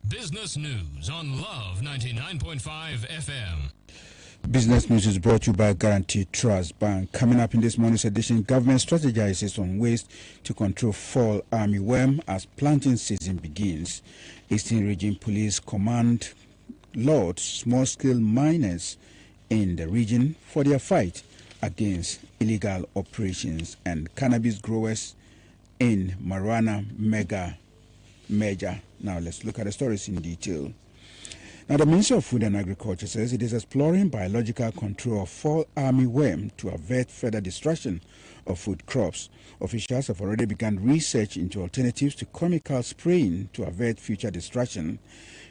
Business News on Love 99.5 FM. Business News is brought to you by Guaranteed Trust Bank. Coming up in this morning's edition, government strategizes on ways to control fall armyworm as planting season begins. Eastern Region Police Command lauds small-scale miners in the region for their fight against illegal operations, and cannabis growers in marijuana merger. Now let's look at the stories in detail. Now, the Ministry of Food and Agriculture says it is exploring biological control of fall armyworm to avert further destruction of food crops. Officials have already begun research into alternatives to chemical spraying to avert future destruction.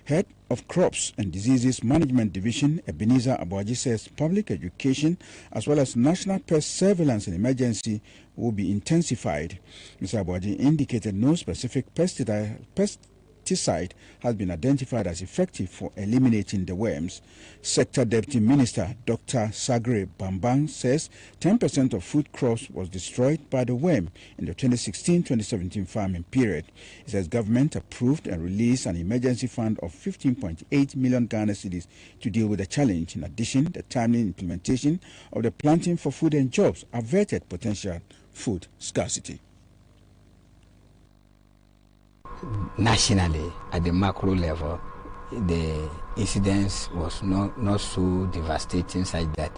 Head of Crops and Diseases Management Division, Ebenezer Abuaji, says public education as well as national pest surveillance and emergency will be intensified. Mr. Abuaji indicated no specific pesticide has been identified as effective for eliminating the worms. Sector Deputy Minister Dr. Sagre Bambang says 10% of food crops was destroyed by the worm in the 2016-2017 farming period. He says government approved and released an emergency fund of 15.8 million Ghana cedis to deal with the challenge. In addition, the timely implementation of the Planting for Food and Jobs averted potential food scarcity. Nationally, at the macro level, the incidence was not so devastating such that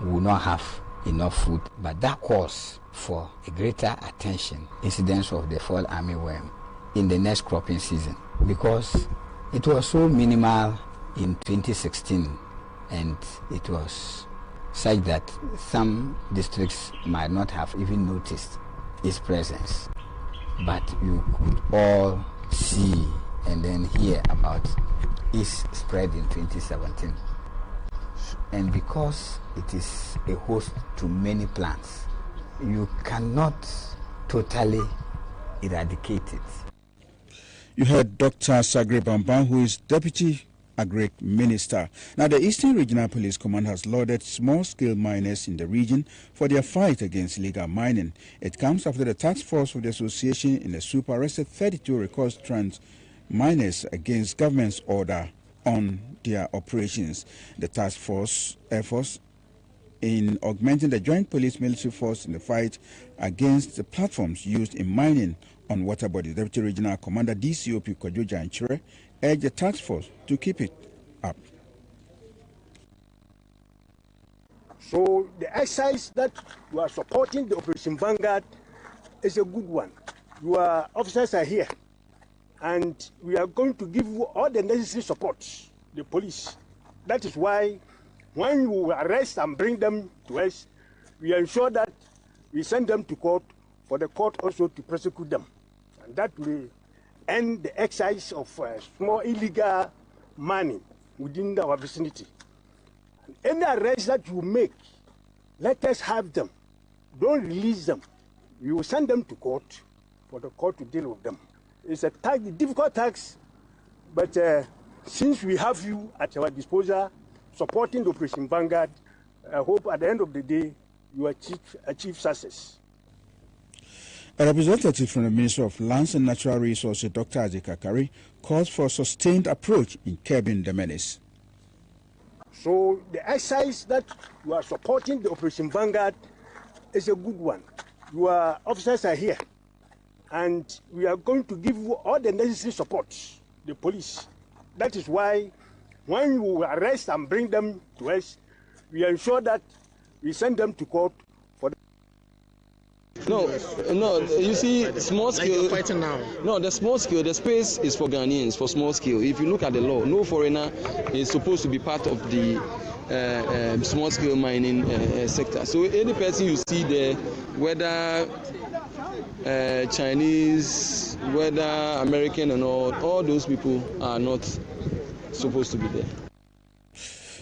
we will not have enough food. But that calls for a greater attention, incidence of the fall armyworm in the next cropping season, because it was so minimal in 2016 and it was such that some districts might not have even noticed its presence. But you could all see and then hear about its spread in 2017. And because it is a host to many plants, you cannot totally eradicate it. You heard Dr. Sagre Bambang, who is Deputy Agri Minister. Now, the Eastern Regional Police Command has lauded small-scale miners in the region for their fight against illegal mining. It comes after the task force of the association in the Soup arrested 32 reconstruct miners against government's order on their operations. The task force efforts in augmenting the joint police-military force in the fight against the platforms used in mining on water bodies. Deputy Regional Commander DCOP Kojo Janchere urged the task force to keep it up. So the exercise that you are supporting, the Operation Vanguard, is a good one. Your officers are here, and we are going to give you all the necessary support, the police. That is why when you arrest and bring them to us, we ensure that we send them to court for the court also to prosecute them. And that will end the exercise of small illegal mining within our vicinity. And any arrest that you make, let us have them. Don't release them. We will send them to court for the court to deal with them. It's a difficult task, but since we have you at our disposal, supporting the Operation Vanguard, I hope at the end of the day you achieve success. A representative from the Ministry of Lands and Natural Resources, Dr. Ajay Kakari, calls for a sustained approach in curbing the menace. So the exercise that you are supporting, the Operation Vanguard, is a good one. Your officers are here, and we are going to give you all the necessary support, the police. That is why when you arrest and bring them to us, we ensure that we send them to court for the... No, you see, small scale. Like fighting now. No, the small scale, the space is for Ghanaians, for small scale. If you look at the law, no foreigner is supposed to be part of the small scale mining sector. So any person you see there, whether Chinese, whether American and all those people are not supposed to be there.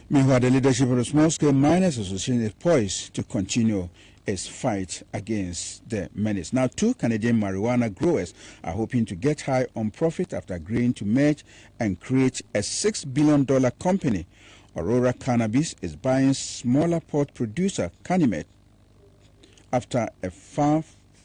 Meanwhile, the leadership of the Small Scale Miners Association is poised to continue its fight against the menace. Now, 2 Canadian marijuana growers are hoping to get high on profit after agreeing to merge and create a $6 billion company. Aurora Cannabis is buying smaller pot producer Canimet after a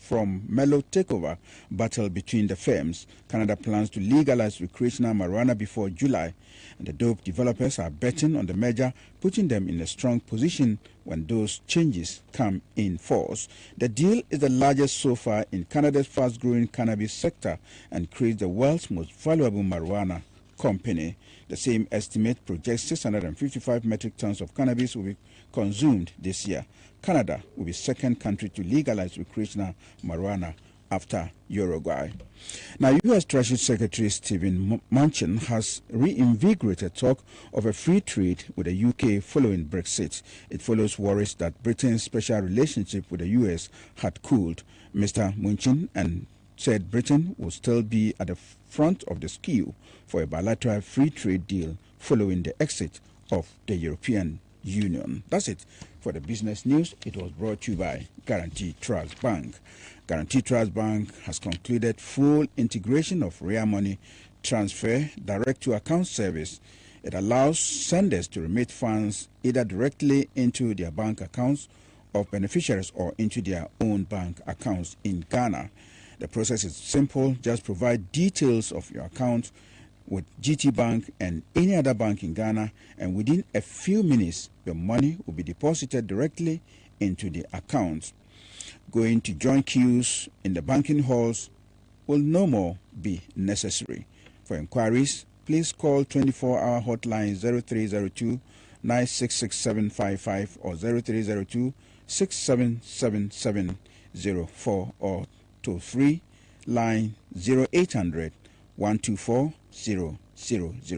from mellow takeover battle between the firms. Canada plans to legalize recreational marijuana before July, and the dope developers are betting on the merger, putting them in a strong position when those changes come in force. The deal is the largest so far in Canada's fast-growing cannabis sector and creates the world's most valuable marijuana company. The same estimate projects 655 metric tons of cannabis will be consumed this year. Canada will be second country to legalize recreational marijuana after Uruguay. Now, U.S. Treasury Secretary Stephen Mnuchin has reinvigorated talk of a free trade with the UK following Brexit. It follows worries that Britain's special relationship with the U.S. had cooled. Mr. Mnuchin and said Britain will still be at the front of the queue for a bilateral free trade deal following the exit of the European Union. That's it for the business news. It was brought to you by Guarantee Trust Bank. Guarantee Trust Bank has concluded full integration of Ria Money Transfer direct-to-account service. It allows senders to remit funds either directly into their bank accounts of beneficiaries or into their own bank accounts in Ghana. The process is simple. Just provide details of your account with GT Bank and any other bank in Ghana, and within a few minutes, your money will be deposited directly into the account. Going to join queues in the banking halls will no more be necessary. For inquiries, please call 24-hour hotline 0302 966755 or 0302 677704 or toll free line 0800 124 000.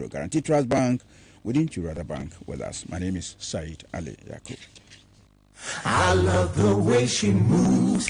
Guarantee Trust Bank, wouldn't you rather bank with us? My name is SAEED Ali YAQUB. I love the way she moves.